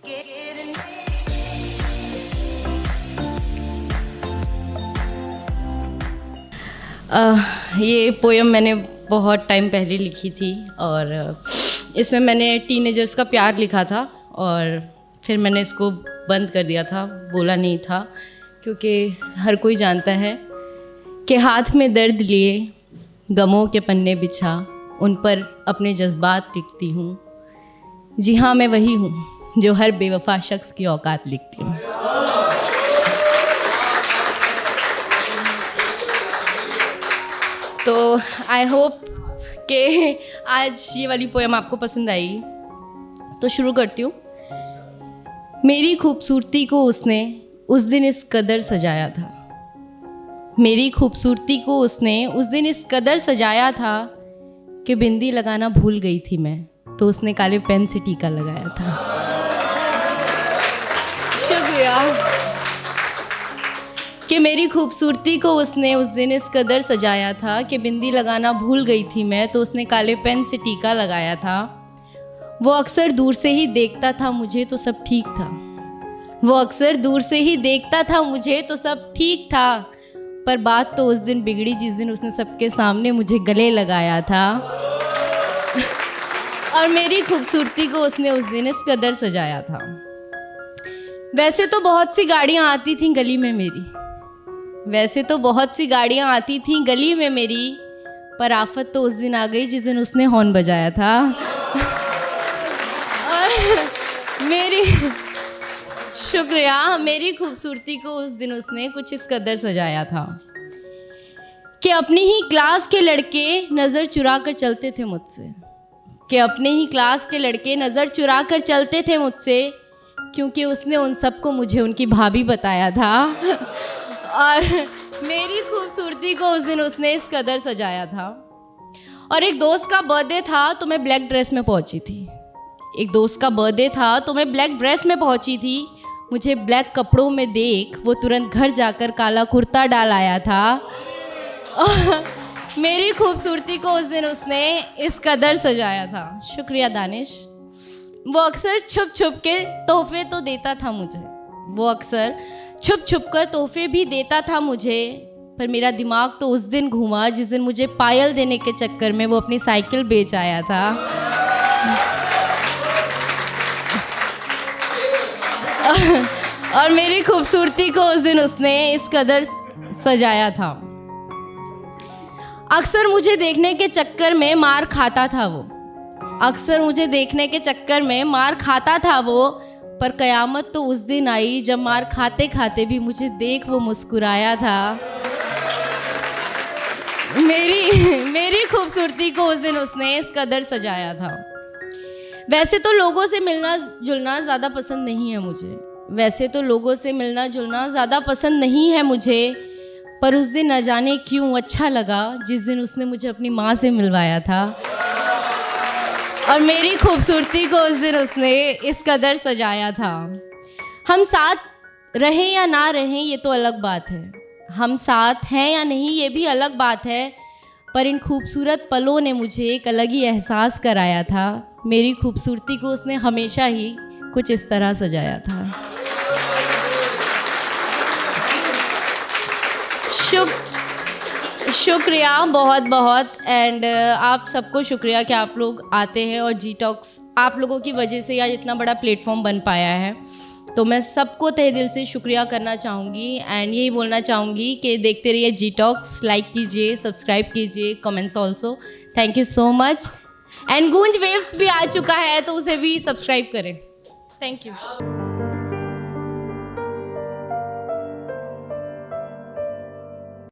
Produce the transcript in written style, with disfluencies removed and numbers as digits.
ये पोयम मैंने बहुत टाइम पहले लिखी थी और इसमें मैंने टीनेजर्स का प्यार लिखा था और फिर मैंने इसको बंद कर दिया था, बोला नहीं था, क्योंकि हर कोई जानता है कि हाथ में दर्द लिए गमों के पन्ने बिछा उन पर अपने जज्बात लिखती हूँ। जी हाँ, मैं वही हूँ जो हर बेवफा शख्स की औकात लिखती हूँ। तो आई होप कि आज ये वाली पोएम आपको पसंद आई। तो शुरू करती हूँ। मेरी खूबसूरती को उसने उस दिन इस कदर सजाया था, मेरी खूबसूरती को उसने उस दिन इस कदर सजाया था कि बिंदी लगाना भूल गई थी मैं, तो उसने काले पेन से टीका लगाया था। शुक्रिया। कि मेरी खूबसूरती को उसने उस दिन इस कदर सजाया था कि बिंदी लगाना भूल गई थी मैं, तो उसने काले पेन से टीका लगाया था। वो अक्सर दूर से ही देखता था मुझे तो सब ठीक था, वो अक्सर दूर से ही देखता था मुझे तो सब ठीक था, पर बात तो उस दिन बिगड़ी जिस दिन उसने सबके सामने मुझे गले लगाया था। और मेरी खूबसूरती को उसने उस दिन इस कदर सजाया था। वैसे तो बहुत सी गाड़ियाँ आती थीं गली में मेरी, वैसे तो बहुत सी गाड़ियाँ आती थीं गली में मेरी, पर आफत तो उस दिन आ गई जिस दिन उसने हॉर्न बजाया था। और मेरी शुक्रिया, मेरी खूबसूरती को उस दिन उसने कुछ इस कदर सजाया था कि अपनी ही क्लास के लड़के नज़र चुरा कर चलते थे मुझसे, कि अपने ही क्लास के लड़के नज़र चुरा कर चलते थे मुझसे, क्योंकि उसने उन सबको मुझे उनकी भाभी बताया था। और मेरी खूबसूरती को उस दिन उसने इस कदर सजाया था। और एक दोस्त का बर्थडे था तो मैं ब्लैक ड्रेस में पहुंची थी, एक दोस्त का बर्थडे था तो मैं ब्लैक ड्रेस में पहुंची थी। मुझे ब्लैक कपड़ों में देख वो तुरंत घर जाकर काला कुर्ता डाल आया था। और मेरी खूबसूरती को उस दिन उसने इस कदर सजाया था। शुक्रिया दानिश। वो अक्सर छुप छुप के तोहफे तो देता था मुझे, वो अक्सर छुप छुप कर तोहफे भी देता था मुझे, पर मेरा दिमाग तो उस दिन घूमा जिस दिन मुझे पायल देने के चक्कर में वो अपनी साइकिल बेच आया था। और मेरी खूबसूरती को उस दिन उसने इस कदर सजाया था। अक्सर मुझे देखने के चक्कर में मार खाता था वो, अक्सर मुझे देखने के चक्कर में मार खाता था वो, पर कयामत तो उस दिन आई जब मार खाते खाते भी मुझे देख वो मुस्कुराया था। मेरी खूबसूरती को उस दिन उसने इस कदर सजाया था। वैसे तो लोगों से मिलना जुलना ज़्यादा पसंद नहीं है मुझे, वैसे तो लोगों से मिलना जुलना ज़्यादा पसंद नहीं है मुझे, पर उस दिन न जाने क्यों अच्छा लगा जिस दिन उसने मुझे अपनी माँ से मिलवाया था। और मेरी खूबसूरती को उस दिन उसने इस कदर सजाया था। हम साथ रहें या ना रहें ये तो अलग बात है, हम साथ हैं या नहीं ये भी अलग बात है, पर इन खूबसूरत पलों ने मुझे एक अलग ही एहसास कराया था। मेरी खूबसूरती को उसने हमेशा ही कुछ इस तरह सजाया था। शुक्रिया बहुत बहुत। एंड आप सबको शुक्रिया कि आप लोग आते हैं और जी टॉक्स आप लोगों की वजह से आज इतना बड़ा प्लेटफॉर्म बन पाया है, तो मैं सबको तहे दिल से शुक्रिया करना चाहूँगी। एंड यही बोलना चाहूँगी कि देखते रहिए जी टॉक्स, लाइक कीजिए, सब्सक्राइब कीजिए, comments also. Thank you so much. And गूंज वेव्स भी आ चुका है तो उसे भी सब्सक्राइब करें। Thank you.